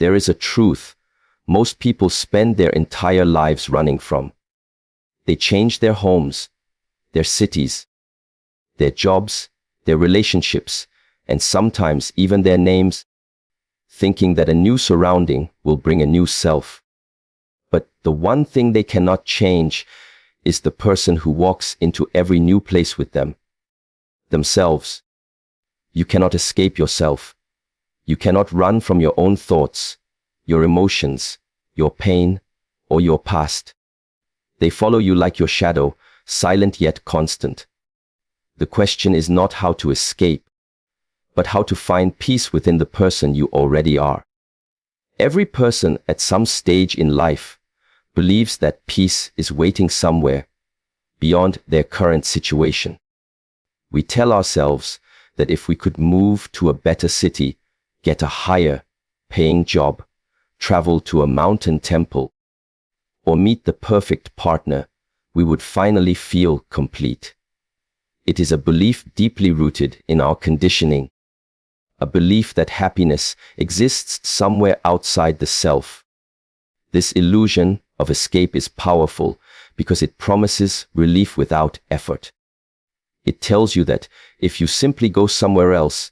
There is a truth most people spend their entire lives running from. They change their homes, their cities, their jobs, their relationships, and sometimes even their names, thinking that a new surrounding will bring a new self. But the one thing they cannot change is the person who walks into every new place with them, themselves. You cannot escape yourself. You cannot run from your own thoughts, your emotions, your pain, or your past. They follow you like your shadow, silent yet constant. The question is not how to escape, but how to find peace within the person you already are. Every person at some stage in life believes that peace is waiting somewhere beyond their current situation. We tell ourselves that if we could move to a better city, get a higher paying job, travel to a mountain temple, or meet the perfect partner, we would finally feel complete. It is a belief deeply rooted in our conditioning, a belief that happiness exists somewhere outside the self. This illusion of escape is powerful because it promises relief without effort. It tells you that if you simply go somewhere else,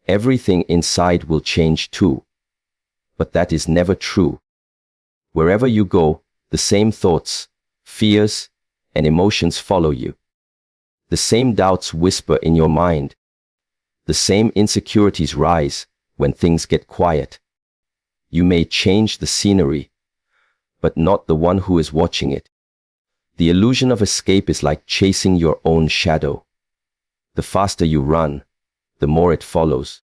everything inside will change too. But that is never true. Wherever you go, the same thoughts, fears, and emotions follow you. The same doubts whisper in your mind. The same insecurities rise when things get quiet. You may change the scenery, but not the one who is watching it. The illusion of escape is like chasing your own shadow. The faster you run, the more it follows.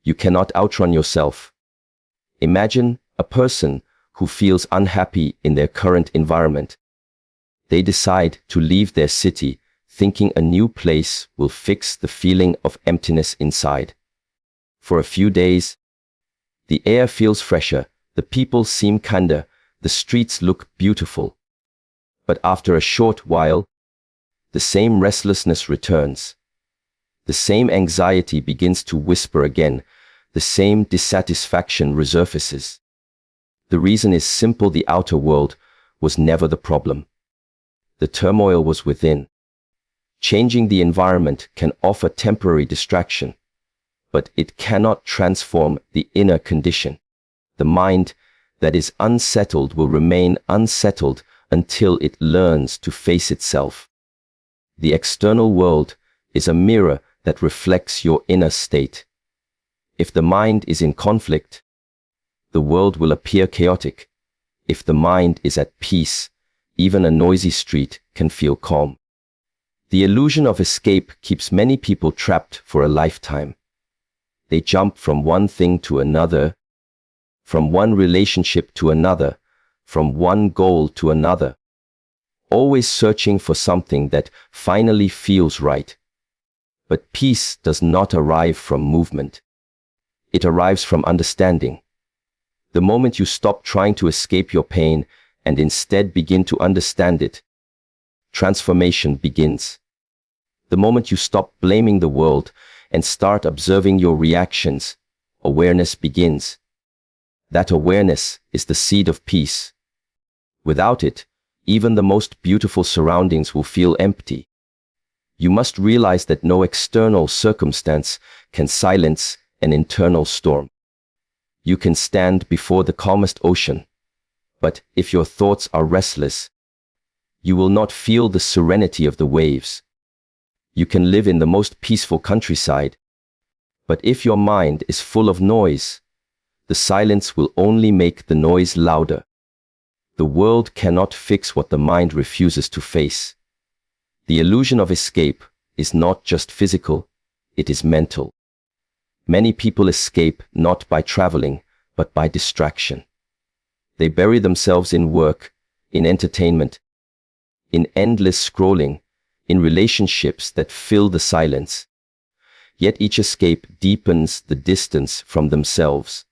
You cannot outrun yourself. Imagine a person who feels unhappy in their current environment. They decide to leave their city, thinking a new place will fix the feeling of emptiness inside. For a few days, the air feels fresher, the people seem kinder, the streets look beautiful. But after a short while, the same restlessness returns. The same anxiety begins to whisper again. The same dissatisfaction resurfaces. The reason is simple: the outer world was never the problem. The turmoil was within. Changing the environment can offer temporary distraction, but it cannot transform the inner condition. The mind that is unsettled will remain unsettled until it learns to face itself. The external world is a mirror that reflects your inner state. If the mind is in conflict, the world will appear chaotic. If the mind is at peace, even a noisy street can feel calm. The illusion of escape keeps many people trapped for a lifetime. They jump from one thing to another, from one relationship to another, from one goal to another, always searching for something that finally feels right. But peace does not arrive from movement. It arrives from understanding. The moment you stop trying to escape your pain and instead begin to understand it, transformation begins. The moment you stop blaming the world and start observing your reactions, awareness begins. That awareness is the seed of peace. Without it, even the most beautiful surroundings will feel empty. You must realize that no external circumstance can silence an internal storm. You can stand before the calmest ocean, but if your thoughts are restless, you will not feel the serenity of the waves. You can live in the most peaceful countryside, but if your mind is full of noise, the silence will only make the noise louder. The world cannot fix what the mind refuses to face. The illusion of escape is not just physical, it is mental. Many people escape not by traveling, but by distraction. They bury themselves in work, in entertainment, in endless scrolling, in relationships that fill the silence. Yet each escape deepens the distance from themselves.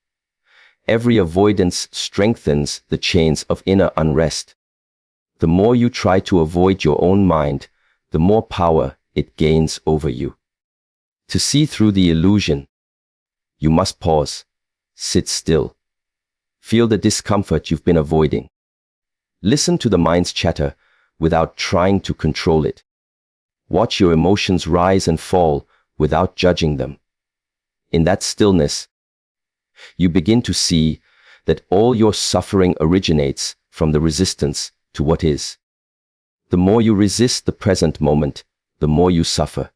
Every avoidance strengthens the chains of inner unrest. The more you try to avoid your own mind, the more power it gains over you. To see through the illusion, you must pause, sit still, Feel the discomfort you've been avoiding. Listen to the mind's chatter without trying to control it. Watch your emotions rise and fall without judging them. In that stillness, you begin to see that all your suffering originates from the resistance to what is. The more you resist the present moment, the more you suffer.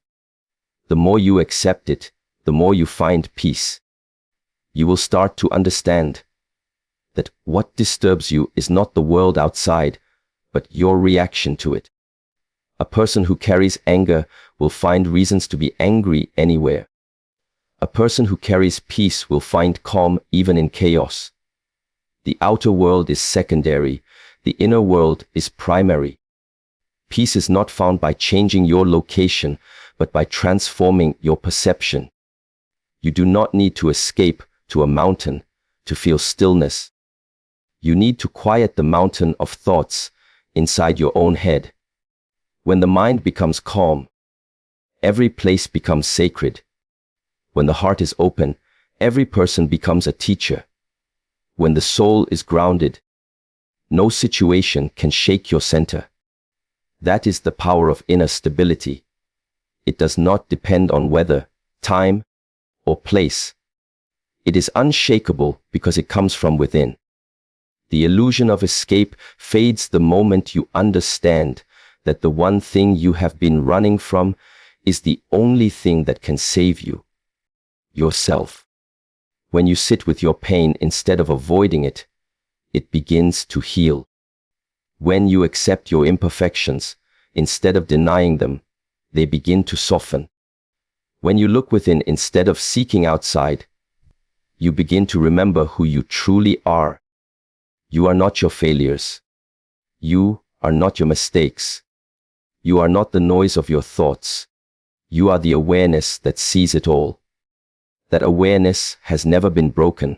The more you accept it, the more you find peace. You will start to understand that what disturbs you is not the world outside, but your reaction to it. A person who carries anger will find reasons to be angry anywhere. A person who carries peace will find calm even in chaos. The outer world is secondary, the inner world is primary. Peace is not found by changing your location, but by transforming your perception. You do not need to escape to a mountain to feel stillness. You need to quiet the mountain of thoughts inside your own head. When the mind becomes calm, every place becomes sacred. When the heart is open, every person becomes a teacher. When the soul is grounded, no situation can shake your center. That is the power of inner stability. It does not depend on weather, time, or place. It is unshakable because it comes from within. The illusion of escape fades the moment you understand that the one thing you have been running from is the only thing that can save you: yourself. When you sit with your pain instead of avoiding it, it begins to heal. When you accept your imperfections instead of denying them, they begin to soften. When you look within instead of seeking outside, you begin to remember who you truly are. You are not your failures. You are not your mistakes. You are not the noise of your thoughts. You are the awareness that sees it all. That awareness has never been broken,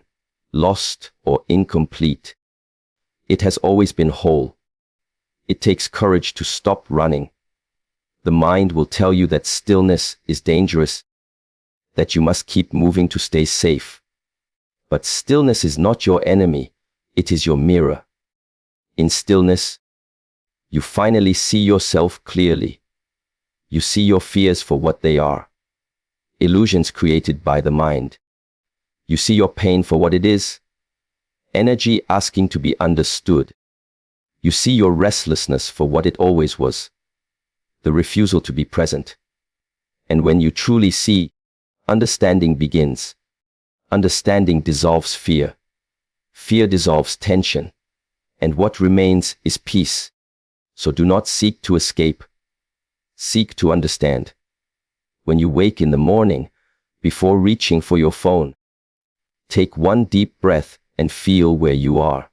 lost, or incomplete. It has always been whole. It takes courage to stop running. The mind will tell you that stillness is dangerous, that you must keep moving to stay safe. But stillness is not your enemy. It is your mirror. In stillness, you finally see yourself clearly. You see your fears for what they are: illusions created by the mind. You see your pain for what it is: energy asking to be understood. You see your restlessness for what it always was: the refusal to be present. And when you truly see, understanding begins. Understanding dissolves fear. Fear dissolves tension. And what remains is peace. So do not seek to escape. Seek to understand. When you wake in the morning, before reaching for your phone, take one deep breath and feel where you are.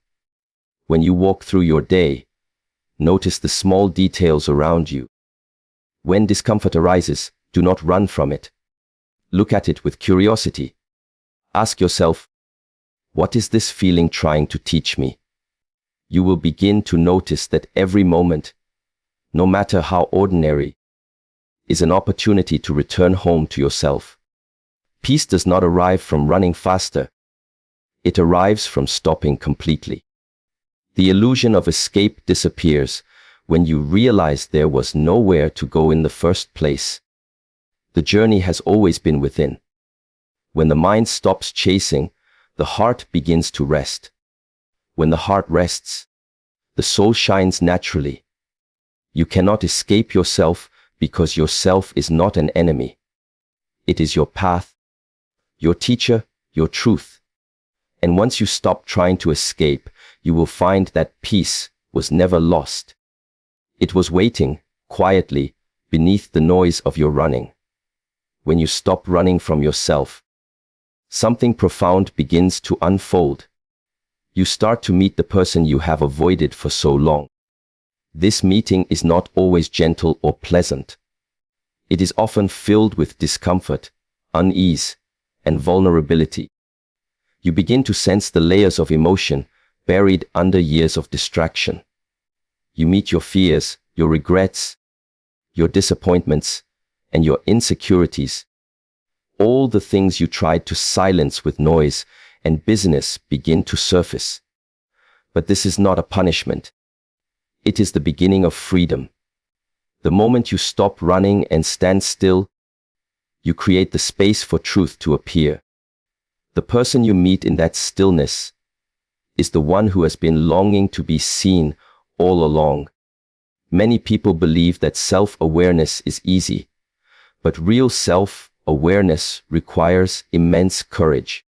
When you walk through your day, notice the small details around you. When discomfort arises, do not run from it. Look at it with curiosity. Ask yourself, what is this feeling trying to teach me? You will begin to notice that every moment, no matter how ordinary, is an opportunity to return home to yourself. Peace does not arrive from running faster. It arrives from stopping completely. The illusion of escape disappears when you realize there was nowhere to go in the first place. The journey has always been within. When the mind stops chasing, the heart begins to rest. When the heart rests, the soul shines naturally. You cannot escape yourself because yourself is not an enemy. It is your path, your teacher, your truth. And once you stop trying to escape, you will find that peace was never lost. It was waiting, quietly, beneath the noise of your running. When you stop running from yourself, something profound begins to unfold. You start to meet the person you have avoided for so long. This meeting is not always gentle or pleasant. It is often filled with discomfort, unease, and vulnerability. You begin to sense the layers of emotion buried under years of distraction. You meet your fears, your regrets, your disappointments, and your insecurities. All the things you tried to silence with noise and busyness begin to surface. But this is not a punishment. It is the beginning of freedom. The moment you stop running and stand still, you create the space for truth to appear. The person you meet in that stillness is the one who has been longing to be seen all along. Many people believe that self-awareness is easy, but real self-awareness requires immense courage.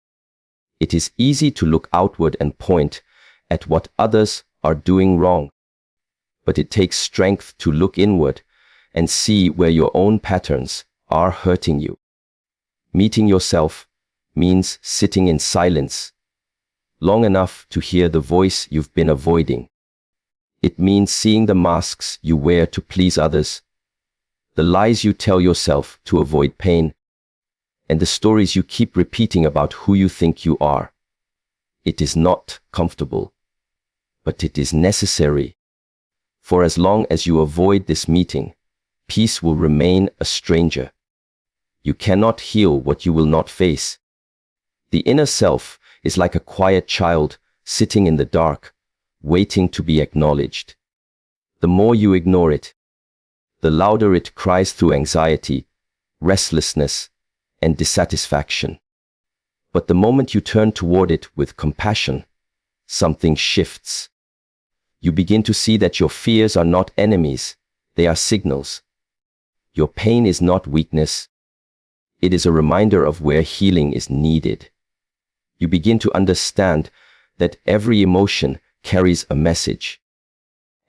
It is easy to look outward and point at what others are doing wrong, but it takes strength to look inward and see where your own patterns are hurting you. Meeting yourself means sitting in silence long enough to hear the voice you've been avoiding. It means seeing the masks you wear to please others, the lies you tell yourself to avoid pain, and the stories you keep repeating about who you think you are. It is not comfortable, but it is necessary. For as long as you avoid this meeting, peace will remain a stranger. You cannot heal what you will not face. The inner self is like a quiet child sitting in the dark, waiting to be acknowledged. The more you ignore it, the louder it cries through anxiety, restlessness, and dissatisfaction. But the moment you turn toward it with compassion, something shifts. You begin to see that your fears are not enemies, they are signals. Your pain is not weakness. It is a reminder of where healing is needed. You begin to understand that every emotion carries a message.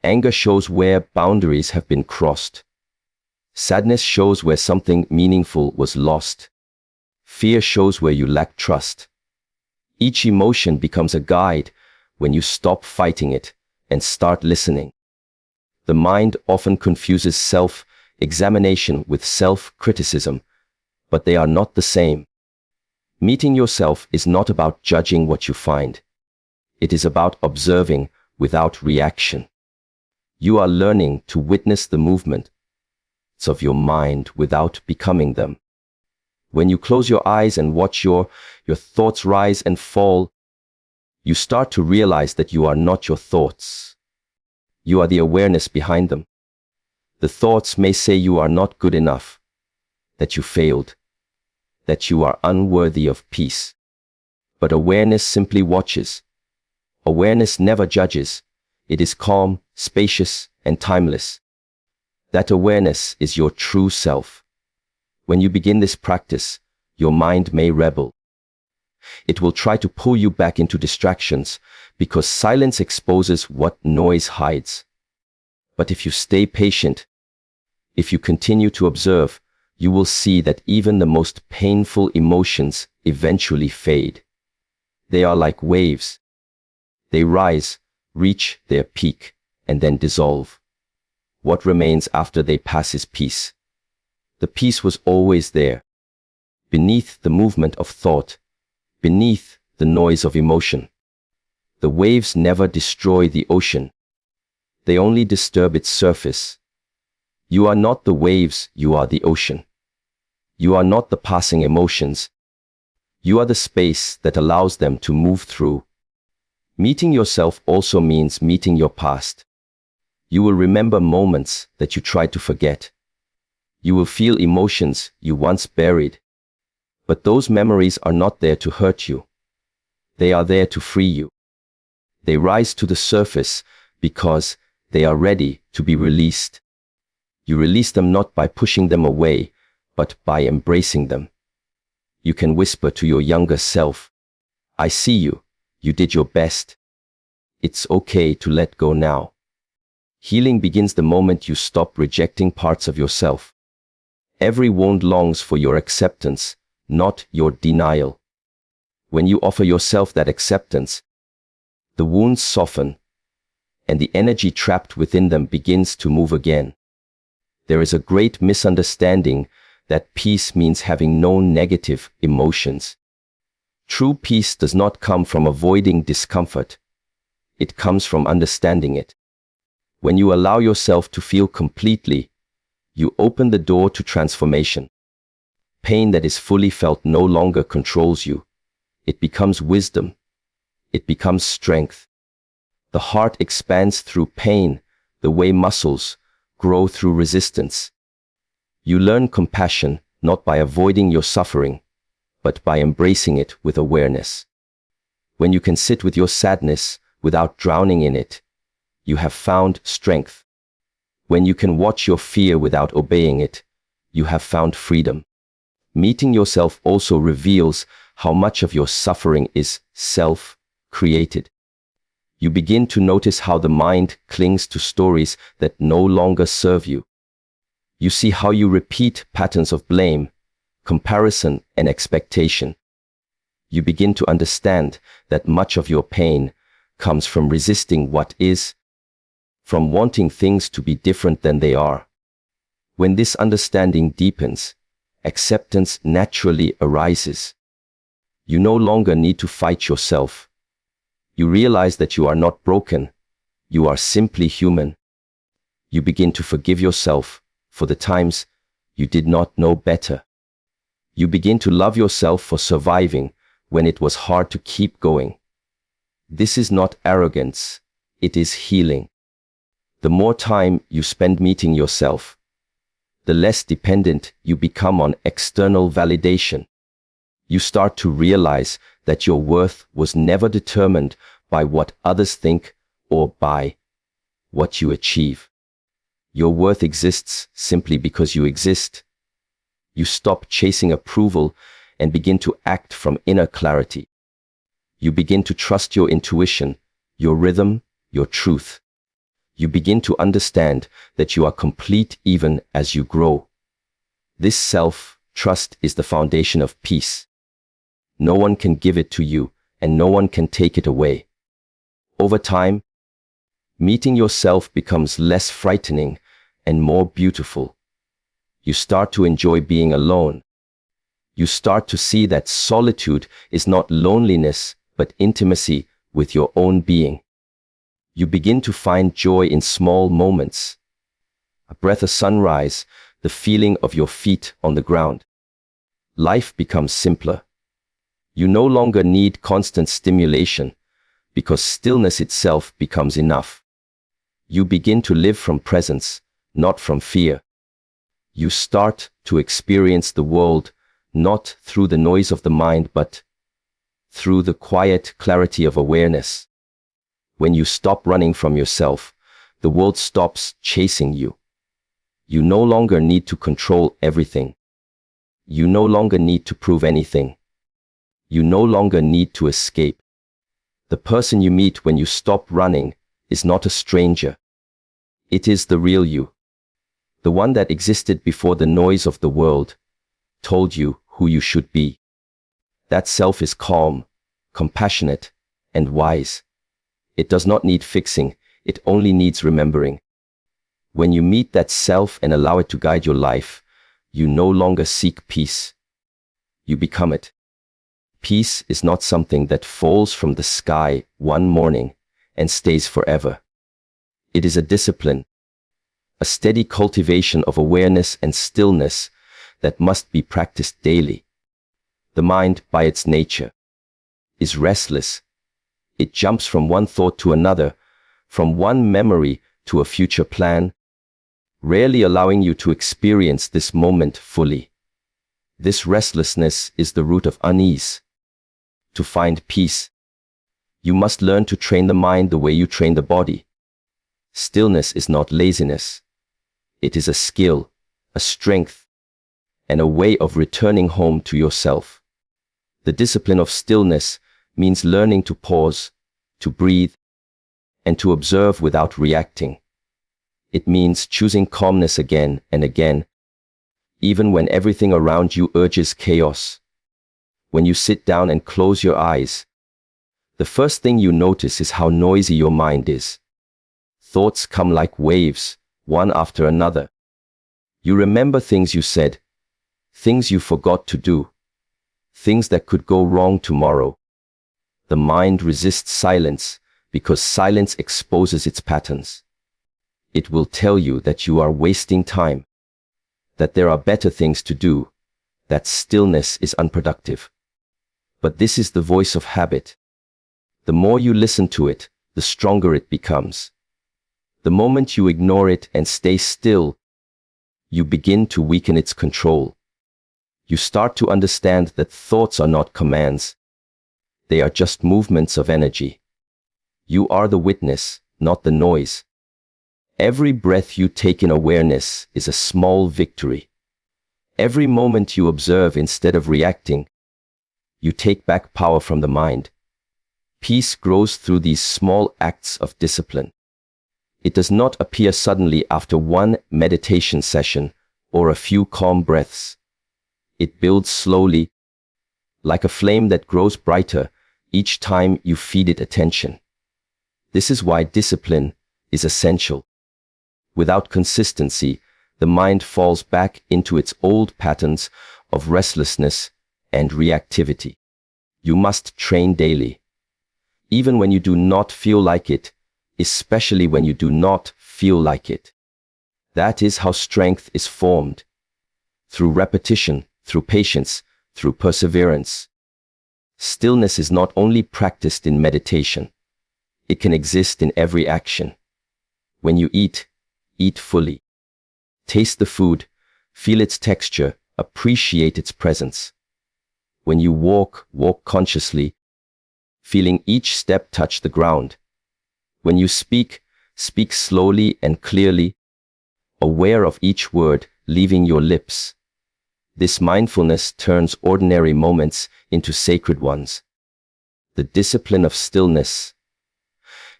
Anger shows where boundaries have been crossed. Sadness shows where something meaningful was lost. Fear shows where you lack trust. Each emotion becomes a guide when you stop fighting it and start listening. The mind often confuses self-examination with self-criticism, but they are not the same. Meeting yourself is not about judging what you find. It is about observing without reaction. You are learning to witness the movements of your mind without becoming them. When you close your eyes and watch your thoughts rise and fall, you start to realize that you are not your thoughts. You are the awareness behind them. The thoughts may say you are not good enough, that you failed, that you are unworthy of peace. But awareness simply watches. Awareness never judges. It is calm, spacious, and timeless. That awareness is your true self. When you begin this practice, your mind may rebel. It will try to pull you back into distractions because silence exposes what noise hides. But if you stay patient, if you continue to observe, you will see that even the most painful emotions eventually fade. They are like waves. They rise, reach their peak, and then dissolve. What remains after they pass is peace. The peace was always there, beneath the movement of thought, beneath the noise of emotion. The waves never destroy the ocean. They only disturb its surface. You are not the waves, you are the ocean. You are not the passing emotions. You are the space that allows them to move through. Meeting yourself also means meeting your past. You will remember moments that you tried to forget. You will feel emotions you once buried. But those memories are not there to hurt you. They are there to free you. They rise to the surface because they are ready to be released. You release them not by pushing them away, but by embracing them. You can whisper to your younger self, "I see you. You did your best. It's okay to let go now." Healing begins the moment you stop rejecting parts of yourself. Every wound longs for your acceptance, not your denial. When you offer yourself that acceptance, the wounds soften, and the energy trapped within them begins to move again. There is a great misunderstanding that peace means having no negative emotions. True peace does not come from avoiding discomfort. It comes from understanding it. When you allow yourself to feel completely, you open the door to transformation. Pain that is fully felt no longer controls you. It becomes wisdom. It becomes strength. The heart expands through pain, the way muscles grow through resistance. You learn compassion not by avoiding your suffering, but by embracing it with awareness. When you can sit with your sadness without drowning in it, you have found strength. When you can watch your fear without obeying it, you have found freedom. Meeting yourself also reveals how much of your suffering is self-created. You begin to notice how the mind clings to stories that no longer serve you. You see how you repeat patterns of blame, comparison, and expectation. You begin to understand that much of your pain comes from resisting what is, from wanting things to be different than they are. When this understanding deepens, acceptance naturally arises. You no longer need to fight yourself. You realize that you are not broken. You are simply human. You begin to forgive yourself for the times you did not know better. You begin to love yourself for surviving when it was hard to keep going. This is not arrogance, it is healing. The more time you spend meeting yourself, the less dependent you become on external validation. You start to realize that your worth was never determined by what others think or by what you achieve. Your worth exists simply because you exist. You stop chasing approval and begin to act from inner clarity. You begin to trust your intuition, your rhythm, your truth. You begin to understand that you are complete even as you grow. This self-trust is the foundation of peace. No one can give it to you, and no one can take it away. Over time, meeting yourself becomes less frightening and more beautiful. You start to enjoy being alone. You start to see that solitude is not loneliness, but intimacy with your own being. You begin to find joy in small moments. A breath of sunrise, the feeling of your feet on the ground. Life becomes simpler. You no longer need constant stimulation, because stillness itself becomes enough. You begin to live from presence, not from fear. You start to experience the world not through the noise of the mind, but through the quiet clarity of awareness. When you stop running from yourself, the world stops chasing you. You no longer need to control everything. You no longer need to prove anything. You no longer need to escape. The person you meet when you stop running is not a stranger. It is the real you. The one that existed before the noise of the world told you who you should be. That self is calm, compassionate, and wise. It does not need fixing, it only needs remembering. When you meet that self and allow it to guide your life, you no longer seek peace. You become it. Peace is not something that falls from the sky one morning and stays forever. It is a discipline, a steady cultivation of awareness and stillness that must be practiced daily. The mind, by its nature, is restless. It jumps from one thought to another, from one memory to a future plan, rarely allowing you to experience this moment fully. This restlessness is the root of unease. To find peace, you must learn to train the mind the way you train the body. Stillness is not laziness. It is a skill, a strength, and a way of returning home to yourself. The discipline of stillness means learning to pause, to breathe, and to observe without reacting. It means choosing calmness again and again, even when everything around you urges chaos. When you sit down and close your eyes, the first thing you notice is how noisy your mind is. Thoughts come like waves, one after another. You remember things you said, things you forgot to do, things that could go wrong tomorrow. The mind resists silence because silence exposes its patterns. It will tell you that you are wasting time, that there are better things to do, that stillness is unproductive. But this is the voice of habit. The more you listen to it, the stronger it becomes. The moment you ignore it and stay still, you begin to weaken its control. You start to understand that thoughts are not commands. They are just movements of energy. You are the witness, not the noise. Every breath you take in awareness is a small victory. Every moment you observe instead of reacting, you take back power from the mind. Peace grows through these small acts of discipline. It does not appear suddenly after one meditation session or a few calm breaths. It builds slowly, like a flame that grows brighter each time you feed it attention. This is why discipline is essential. Without consistency, the mind falls back into its old patterns of restlessness and reactivity. You must train daily. Even when you do not feel like it, especially when you do not feel like it. That is how strength is formed. Through repetition, through patience, through perseverance. Stillness is not only practiced in meditation. It can exist in every action. When you eat, eat fully. Taste the food, feel its texture, appreciate its presence. When you walk, walk consciously, feeling each step touch the ground. When you speak, speak slowly and clearly, aware of each word leaving your lips. This mindfulness turns ordinary moments into sacred ones. The discipline of stillness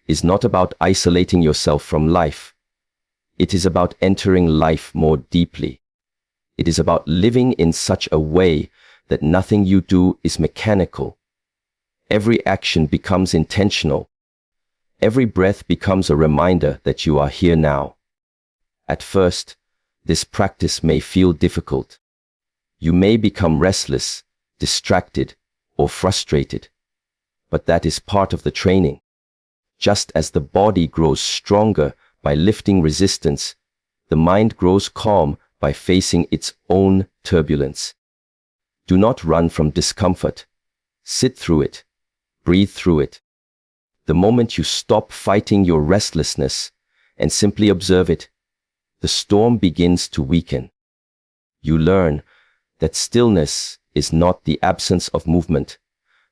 is not about isolating yourself from life. It is about entering life more deeply. It is about living in such a way that nothing you do is mechanical. Every action becomes intentional. Every breath becomes a reminder that you are here now. At first, this practice may feel difficult. You may become restless, distracted, or frustrated. But that is part of the training. Just as the body grows stronger by lifting resistance, the mind grows calm by facing its own turbulence. Do not run from discomfort. Sit through it. Breathe through it. The moment you stop fighting your restlessness and simply observe it, the storm begins to weaken. You learn that stillness is not the absence of movement,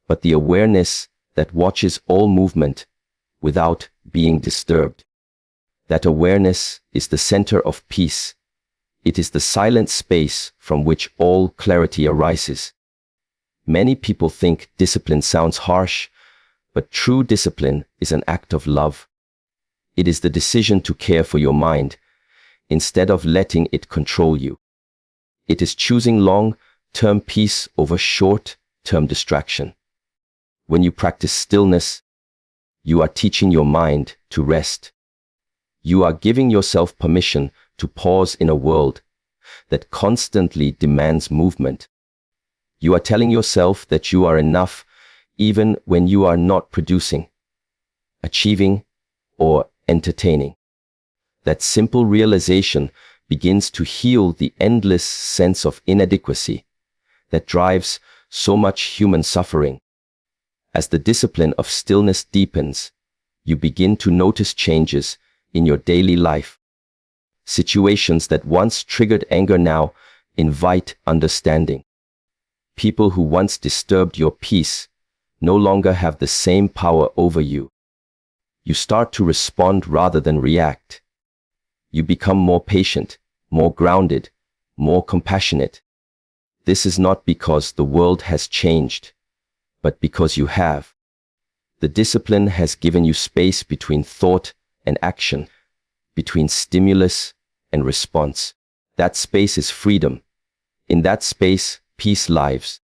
but the awareness that watches all movement without being disturbed. That awareness is the center of peace. It is the silent space from which all clarity arises. Many people think discipline sounds harsh, but true discipline is an act of love. It is the decision to care for your mind instead of letting it control you. It is choosing long-term peace over short-term distraction. When you practice stillness, you are teaching your mind to rest. You are giving yourself permission to pause in a world that constantly demands movement. You are telling yourself that you are enough even when you are not producing, achieving, or entertaining. That simple realization begins to heal the endless sense of inadequacy that drives so much human suffering. As the discipline of stillness deepens, you begin to notice changes in your daily life. Situations that once triggered anger now invite understanding. People who once disturbed your peace no longer have the same power over you. You start to respond rather than react. You become more patient, more grounded, more compassionate. This is not because the world has changed, but because you have. The discipline has given you space between thought and action, between stimulus and response. That space is freedom. In that space, peace lives.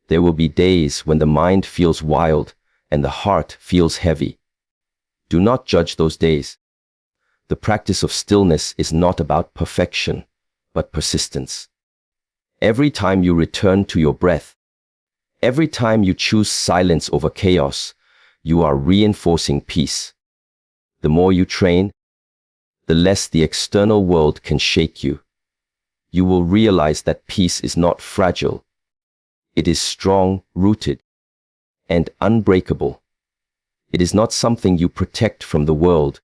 There will be days when the mind feels wild and the heart feels heavy. Do not judge those days. The practice of stillness is not about perfection, but persistence. Every time you return to your breath, every time you choose silence over chaos, you are reinforcing peace. The more you train, the less the external world can shake you. You will realize that peace is not fragile. It is strong, rooted, and unbreakable. It is not something you protect from the world.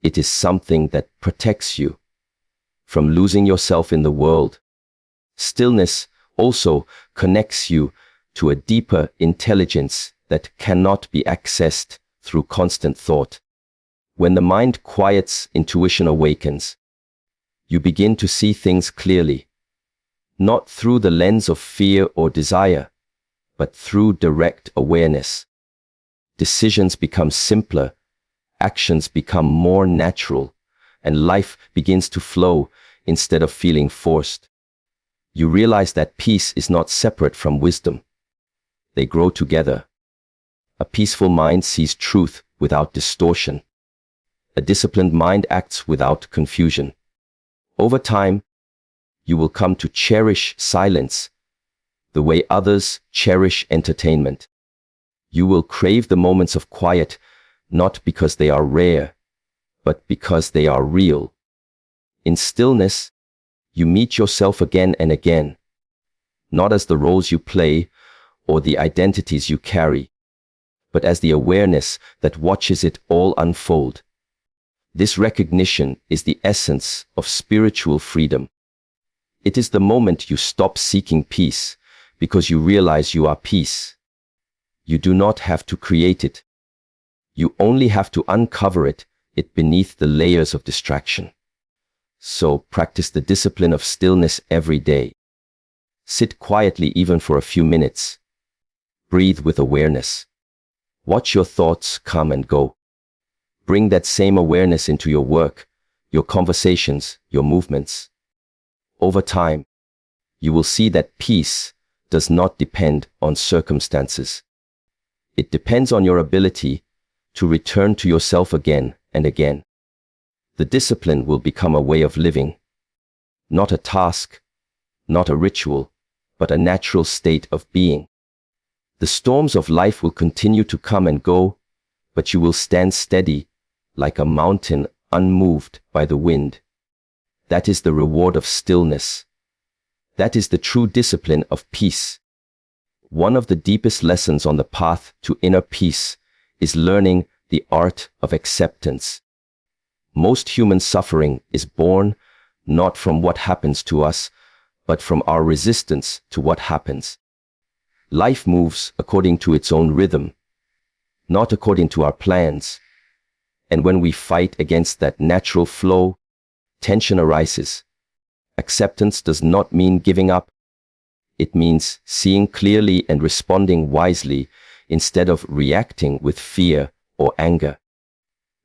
It is something that protects you from losing yourself in the world. Stillness also connects you to a deeper intelligence that cannot be accessed through constant thought. When the mind quiets, intuition awakens. You begin to see things clearly, not through the lens of fear or desire, but through direct awareness. Decisions become simpler, actions become more natural, and life begins to flow instead of feeling forced. You realize that peace is not separate from wisdom. They grow together. A peaceful mind sees truth without distortion. A disciplined mind acts without confusion. Over time, you will come to cherish silence the way others cherish entertainment. You will crave the moments of quiet, not because they are rare, but because they are real. In stillness, you meet yourself again and again, not as the roles you play or the identities you carry, but as the awareness that watches it all unfold. This recognition is the essence of spiritual freedom. It is the moment you stop seeking peace because you realize you are peace. You do not have to create it. You only have to uncover it beneath the layers of distraction. So practice the discipline of stillness every day. Sit quietly even for a few minutes. Breathe with awareness. Watch your thoughts come and go. Bring that same awareness into your work, your conversations, your movements. Over time, you will see that peace does not depend on circumstances. It depends on your ability to return to yourself again and again. The discipline will become a way of living, not a task, not a ritual, but a natural state of being. The storms of life will continue to come and go, but you will stand steady like a mountain unmoved by the wind. That is the reward of stillness. That is the true discipline of peace. One of the deepest lessons on the path to inner peace is learning the art of acceptance. Most human suffering is born not from what happens to us, but from our resistance to what happens. Life moves according to its own rhythm, not according to our plans. And when we fight against that natural flow, tension arises. Acceptance does not mean giving up. It means seeing clearly and responding wisely instead of reacting with fear or anger.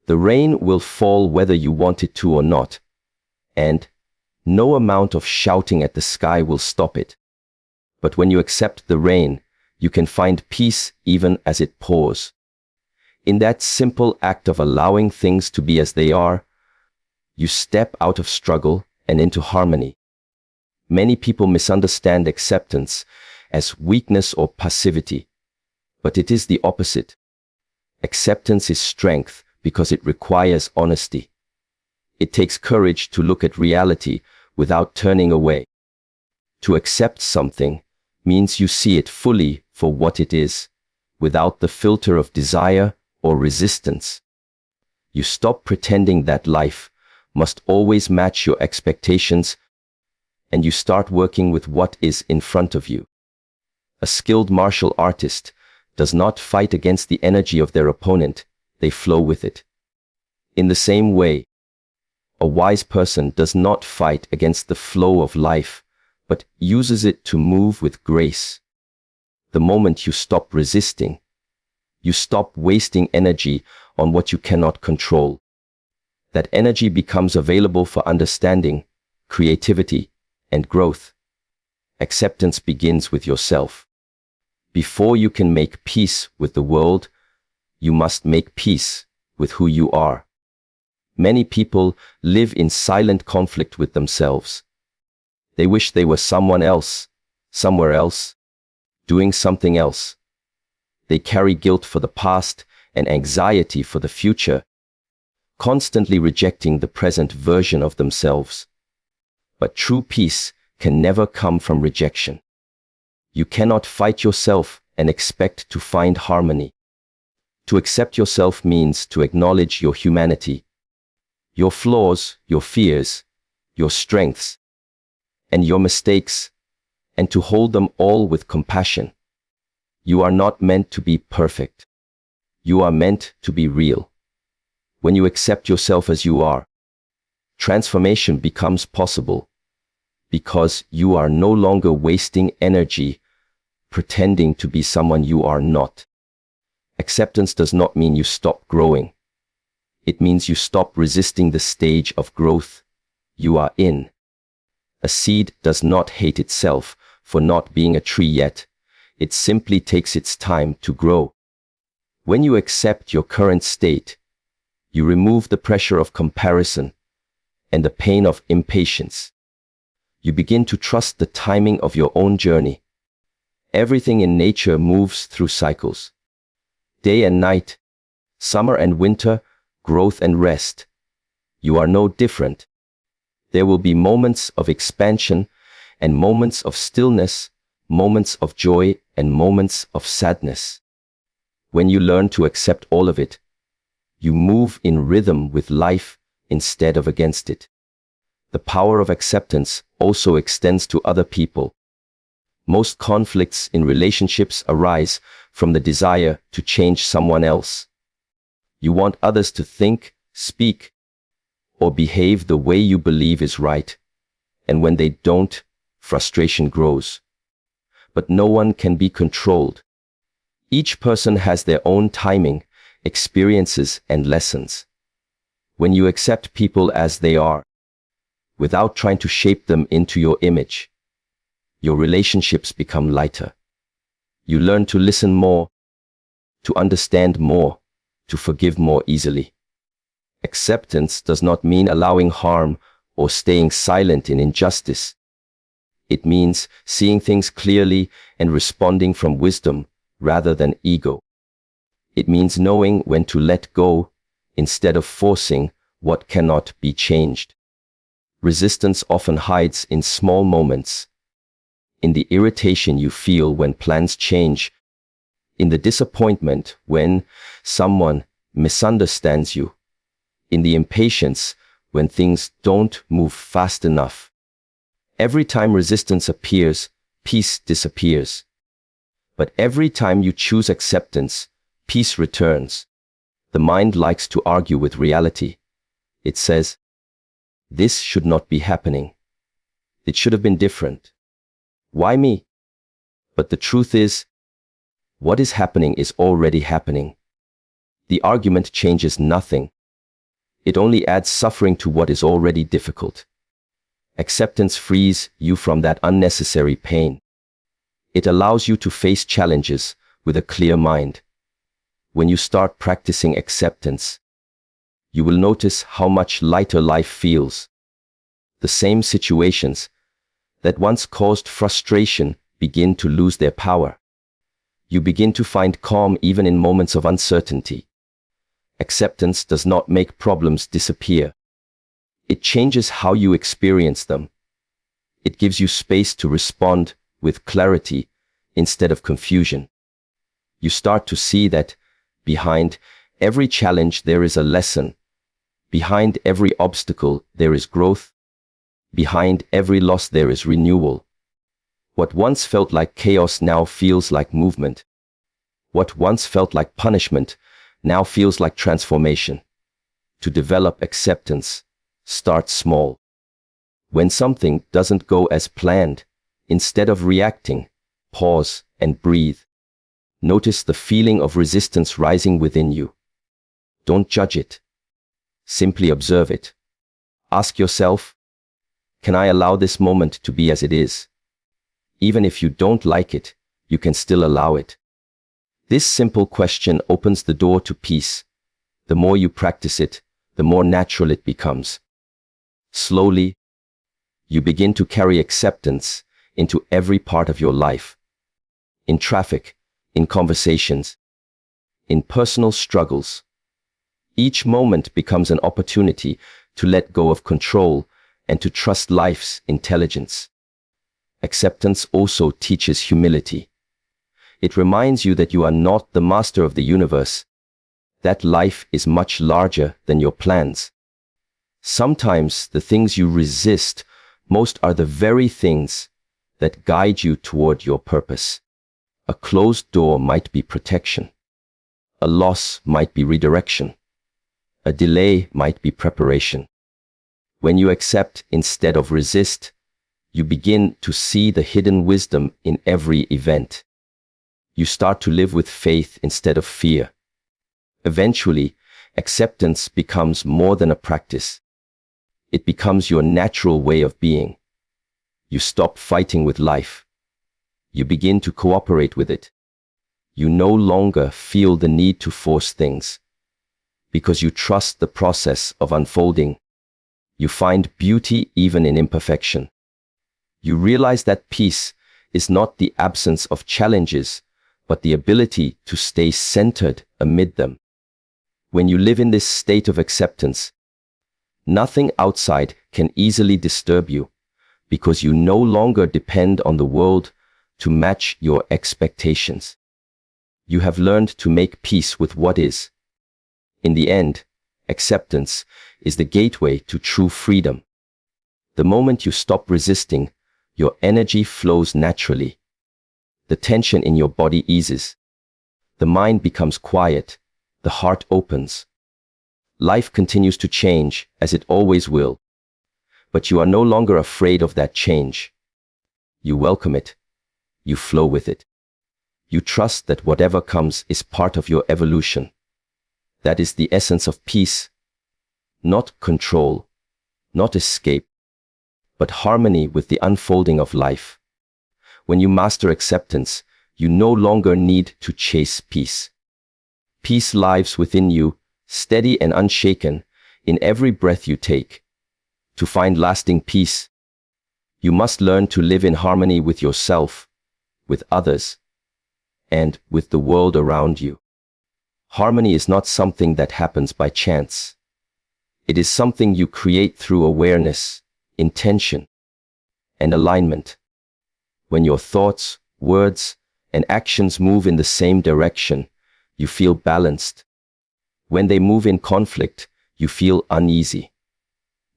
The rain will fall whether you want it to or not, and no amount of shouting at the sky will stop it. But when you accept the rain, you can find peace even as it pours. In that simple act of allowing things to be as they are, you step out of struggle and into harmony. Many people misunderstand acceptance as weakness or passivity, but it is the opposite. Acceptance is strength because it requires honesty. It takes courage to look at reality without turning away. To accept something means you see it fully for what it is, without the filter of desire or resistance. You stop pretending that life must always match your expectations, and you start working with what is in front of you. A skilled martial artist does not fight against the energy of their opponent, they flow with it. In the same way, a wise person does not fight against the flow of life, but uses it to move with grace. The moment you stop resisting, you stop wasting energy on what you cannot control. That energy becomes available for understanding, creativity, and growth. Acceptance begins with yourself. Before you can make peace with the world, you must make peace with who you are. Many people live in silent conflict with themselves. They wish they were someone else, somewhere else, doing something else. They carry guilt for the past and anxiety for the future, constantly rejecting the present version of themselves. But true peace can never come from rejection. You cannot fight yourself and expect to find harmony. To accept yourself means to acknowledge your humanity, your flaws, your fears, your strengths, and your mistakes, and to hold them all with compassion. You are not meant to be perfect. You are meant to be real. When you accept yourself as you are, transformation becomes possible because you are no longer wasting energy pretending to be someone you are not. Acceptance does not mean you stop growing. It means you stop resisting the stage of growth you are in. A seed does not hate itself for not being a tree yet. It simply takes its time to grow. When you accept your current state, you remove the pressure of comparison and the pain of impatience. You begin to trust the timing of your own journey. Everything in nature moves through cycles. Day and night, summer and winter, growth and rest. You are no different. There will be moments of expansion and moments of stillness, moments of joy and moments of sadness. When you learn to accept all of it, you move in rhythm with life instead of against it. The power of acceptance also extends to other people. Most conflicts in relationships arise from the desire to change someone else. You want others to think, speak, or behave the way you believe is right, and when they don't, frustration grows. But no one can be controlled. Each person has their own timing, experiences, and lessons. When you accept people as they are, without trying to shape them into your image, your relationships become lighter. You learn to listen more, to understand more, to forgive more easily. Acceptance does not mean allowing harm or staying silent in injustice. It means seeing things clearly and responding from wisdom rather than ego. It means knowing when to let go instead of forcing what cannot be changed. Resistance often hides in small moments, in the irritation you feel when plans change, in the disappointment when someone misunderstands you, in the impatience when things don't move fast enough. Every time resistance appears, peace disappears. But every time you choose acceptance, peace returns. The mind likes to argue with reality. It says, "This should not be happening. It should have been different. Why me?" But the truth is, what is happening is already happening. The argument changes nothing. It only adds suffering to what is already difficult. Acceptance frees you from that unnecessary pain. It allows you to face challenges with a clear mind. When you start practicing acceptance, you will notice how much lighter life feels. The same situations that once caused frustration begin to lose their power. You begin to find calm even in moments of uncertainty. Acceptance does not make problems disappear. It changes how you experience them. It gives you space to respond with clarity instead of confusion. You start to see that behind every challenge there is a lesson. Behind every obstacle there is growth. Behind every loss there is renewal. What once felt like chaos now feels like movement. What once felt like punishment now feels like transformation. To develop acceptance, start small. When something doesn't go as planned, instead of reacting, pause and breathe. Notice the feeling of resistance rising within you. Don't judge it. Simply observe it. Ask yourself, can I allow this moment to be as it is? Even if you don't like it, you can still allow it. This simple question opens the door to peace. The more you practice it, the more natural it becomes. Slowly, you begin to carry acceptance into every part of your life. In traffic, in conversations, in personal struggles. Each moment becomes an opportunity to let go of control and to trust life's intelligence. acceptance also teaches humility. It reminds you that you are not the master of the universe, that life is much larger than your plans. Sometimes the things you resist most are the very things that guide you toward your purpose. A closed door might be protection. A loss might be redirection. A delay might be preparation. When you accept instead of resist, you begin to see the hidden wisdom in every event. You start to live with faith instead of fear. Eventually, acceptance becomes more than a practice. It becomes your natural way of being. You stop fighting with life. You begin to cooperate with it. You no longer feel the need to force things, because you trust the process of unfolding. You find beauty even in imperfection. You realize that peace is not the absence of challenges, but the ability to stay centered amid them. When you live in this state of acceptance, nothing outside can easily disturb you, because you no longer depend on the world to match your expectations. You have learned to make peace with what is. In the end, acceptance is the gateway to true freedom. The moment you stop resisting, your energy flows naturally. The tension in your body eases. The mind becomes quiet. The heart opens. Life continues to change, as it always will. But you are no longer afraid of that change. You welcome it. You flow with it. You trust that whatever comes is part of your evolution. That is the essence of peace. Not control, not escape, but harmony with the unfolding of life. When you master acceptance, you no longer need to chase peace. Peace lives within you, steady and unshaken, in every breath you take. To find lasting peace, you must learn to live in harmony with yourself, with others, and with the world around you. Harmony is not something that happens by chance. It is something you create through awareness, intention, and alignment. When your thoughts, words, and actions move in the same direction, you feel balanced. When they move in conflict, you feel uneasy.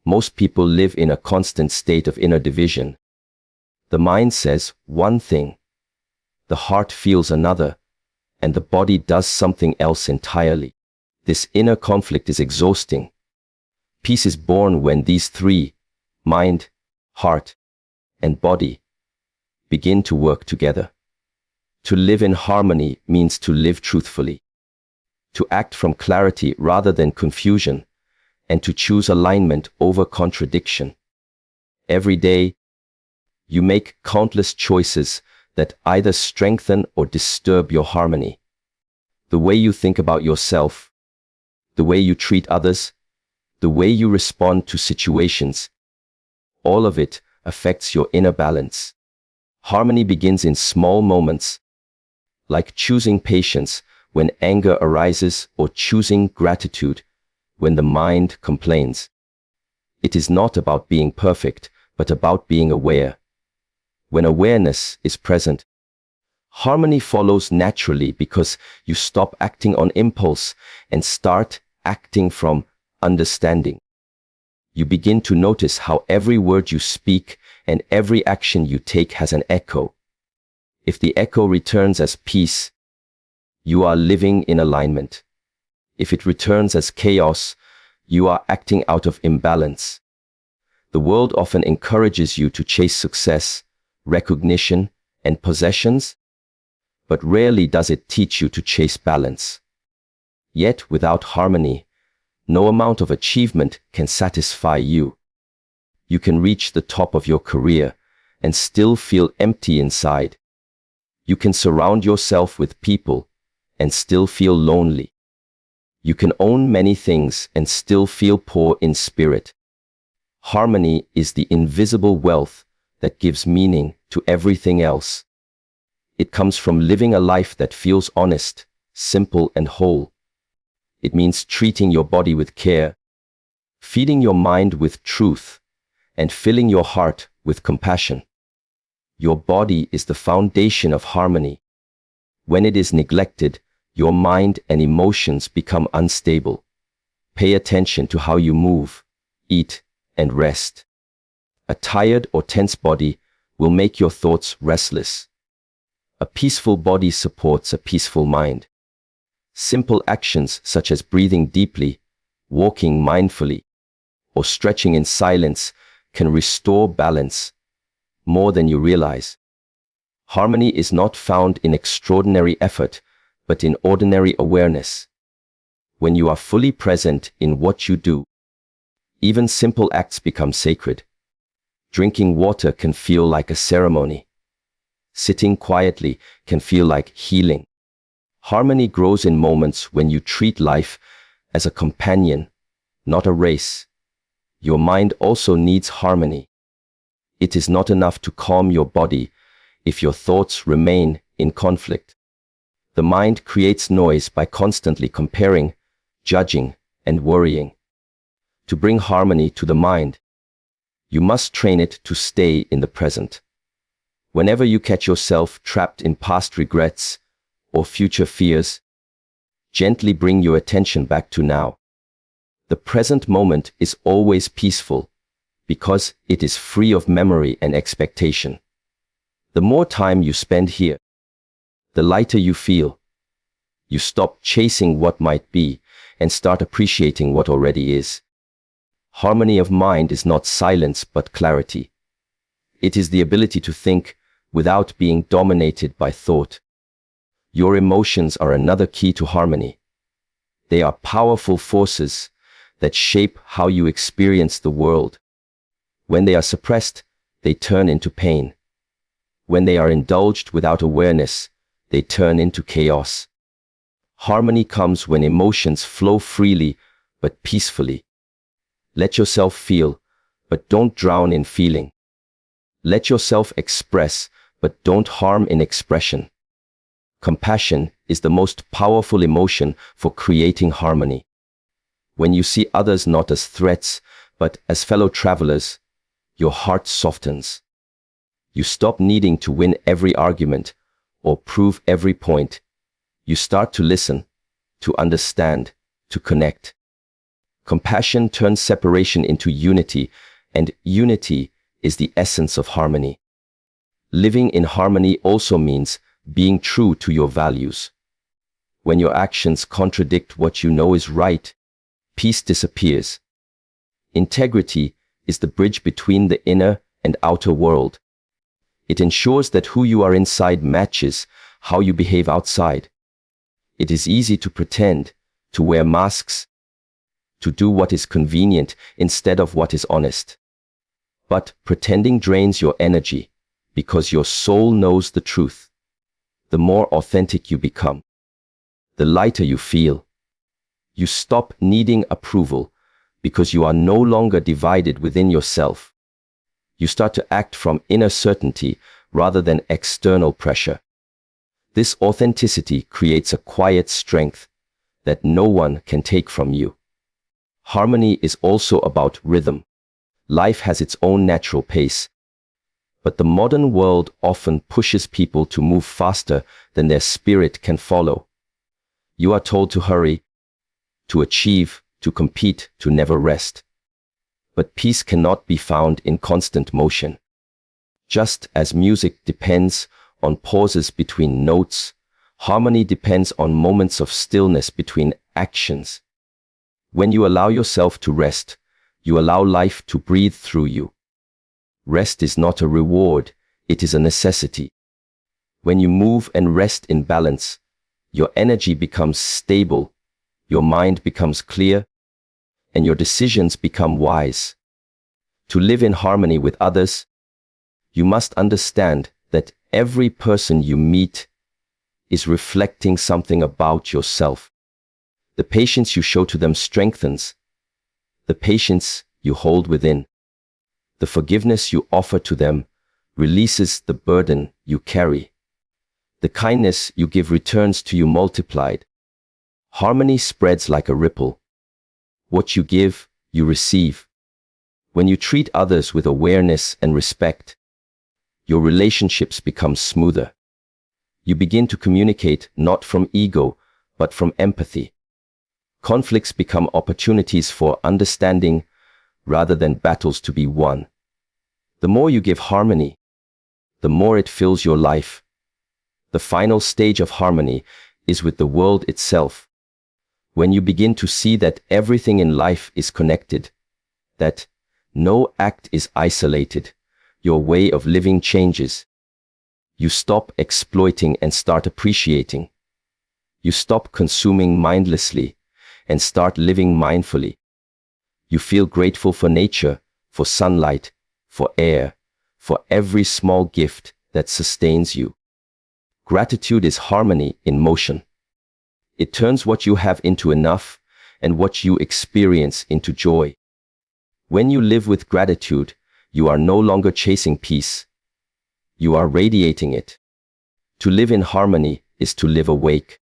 Most people live in a constant state of inner division. The mind says one thing, the heart feels another, and the body does something else entirely. This inner conflict is exhausting. Peace is born when these three, mind, heart, and body, begin to work together. To live in harmony means to live truthfully, to act from clarity rather than confusion, and to choose alignment over contradiction. Every day, you make countless choices that either strengthen or disturb your harmony. The way you think about yourself, the way you treat others, the way you respond to situations, all of it affects your inner balance. Harmony begins in small moments, like choosing patience when anger arises or choosing gratitude when the mind complains. It is not about being perfect, but about being aware. When awareness is present, harmony follows naturally because you stop acting on impulse and start acting from understanding. You begin to notice how every word you speak and every action you take has an echo. If the echo returns as peace, you are living in alignment. If it returns as chaos, you are acting out of imbalance. The world often encourages you to chase success, recognition, and possessions, but rarely does it teach you to chase balance. Yet without harmony, no amount of achievement can satisfy you. You can reach the top of your career and still feel empty inside. You can surround yourself with people and still feel lonely. You can own many things and still feel poor in spirit. Harmony is the invisible wealth that gives meaning to everything else. It comes from living a life that feels honest, simple, and whole. It means treating your body with care, feeding your mind with truth, and filling your heart with compassion. Your body is the foundation of harmony. When it is neglected, your mind and emotions become unstable. Pay attention to how you move, eat, and rest. A tired or tense body will make your thoughts restless. A peaceful body supports a peaceful mind. Simple actions such as breathing deeply, walking mindfully, or stretching in silence can restore balance more than you realize. Harmony is not found in extraordinary effort, but in ordinary awareness. When you are fully present in what you do, even simple acts become sacred. Drinking water can feel like a ceremony. Sitting quietly can feel like healing. Harmony grows in moments when you treat life as a companion, not a race. Your mind also needs harmony. It is not enough to calm your body if your thoughts remain in conflict. The mind creates noise by constantly comparing, judging, and worrying. To bring harmony to the mind, you must train it to stay in the present. Whenever you catch yourself trapped in past regrets or future fears, gently bring your attention back to now. The present moment is always peaceful because it is free of memory and expectation. The more time you spend here, the lighter you feel. You stop chasing what might be and start appreciating what already is. Harmony of mind is not silence but clarity. It is the ability to think without being dominated by thought. Your emotions are another key to harmony. They are powerful forces that shape how you experience the world. When they are suppressed, they turn into pain. When they are indulged without awareness, they turn into chaos. Harmony comes when emotions flow freely but peacefully. Let yourself feel, but don't drown in feeling. Let yourself express, but don't harm in expression. Compassion is the most powerful emotion for creating harmony. When you see others not as threats, but as fellow travelers, your heart softens. You stop needing to win every argument or prove every point. You start to listen, to understand, to connect. Compassion turns separation into unity, and unity is the essence of harmony. Living in harmony also means being true to your values. When your actions contradict what you know is right, peace disappears. Integrity is the bridge between the inner and outer world. It ensures that who you are inside matches how you behave outside. It is easy to pretend, to wear masks, to do what is convenient instead of what is honest. But pretending drains your energy because your soul knows the truth. The more authentic you become, the lighter you feel. You stop needing approval because you are no longer divided within yourself. You start to act from inner certainty rather than external pressure. This authenticity creates a quiet strength that no one can take from you. Harmony is also about rhythm. Life has its own natural pace, but the modern world often pushes people to move faster than their spirit can follow. You are told to hurry, to achieve, to compete, to never rest. But peace cannot be found in constant motion. Just as music depends on pauses between notes, harmony depends on moments of stillness between actions. When you allow yourself to rest, you allow life to breathe through you. Rest is not a reward, it is a necessity. When you move and rest in balance, your energy becomes stable, your mind becomes clear, and your decisions become wise. To live in harmony with others, you must understand that every person you meet is reflecting something about yourself. The patience you show to them strengthens the patience you hold within. The forgiveness you offer to them releases the burden you carry. The kindness you give returns to you multiplied. Harmony spreads like a ripple. What you give, you receive. When you treat others with awareness and respect, Your relationships become smoother. You begin to communicate not from ego, but from empathy. Conflicts become opportunities for understanding rather than battles to be won. The more you give harmony, the more it fills your life. The final stage of harmony is with the world itself. When you begin to see that everything in life is connected, that no act is isolated, your way of living changes. You stop exploiting and start appreciating. You stop consuming mindlessly and start living mindfully. You feel grateful for nature, for sunlight, for air, for every small gift that sustains you. Gratitude is harmony in motion. It turns what you have into enough and what you experience into joy. When you live with gratitude, you are no longer chasing peace. You are radiating it. To live in harmony is to live awake.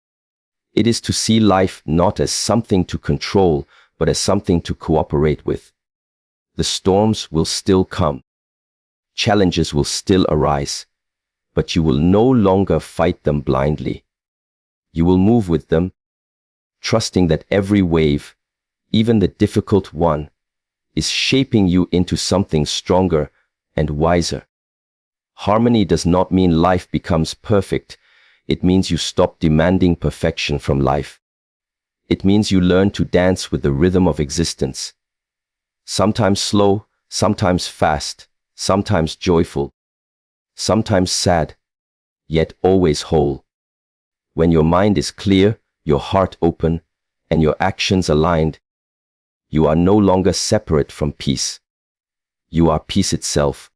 It is to see life not as something to control, but as something to cooperate with. The storms will still come. Challenges will still arise, but you will no longer fight them blindly. You will move with them, trusting that every wave, even the difficult one, is shaping you into something stronger and wiser. Harmony does not mean life becomes perfect. It means you stop demanding perfection from life. It means you learn to dance with the rhythm of existence. Sometimes slow, sometimes fast, sometimes joyful, sometimes sad, yet always whole. When your mind is clear, your heart open, and your actions aligned, you are no longer separate from peace. You are peace itself.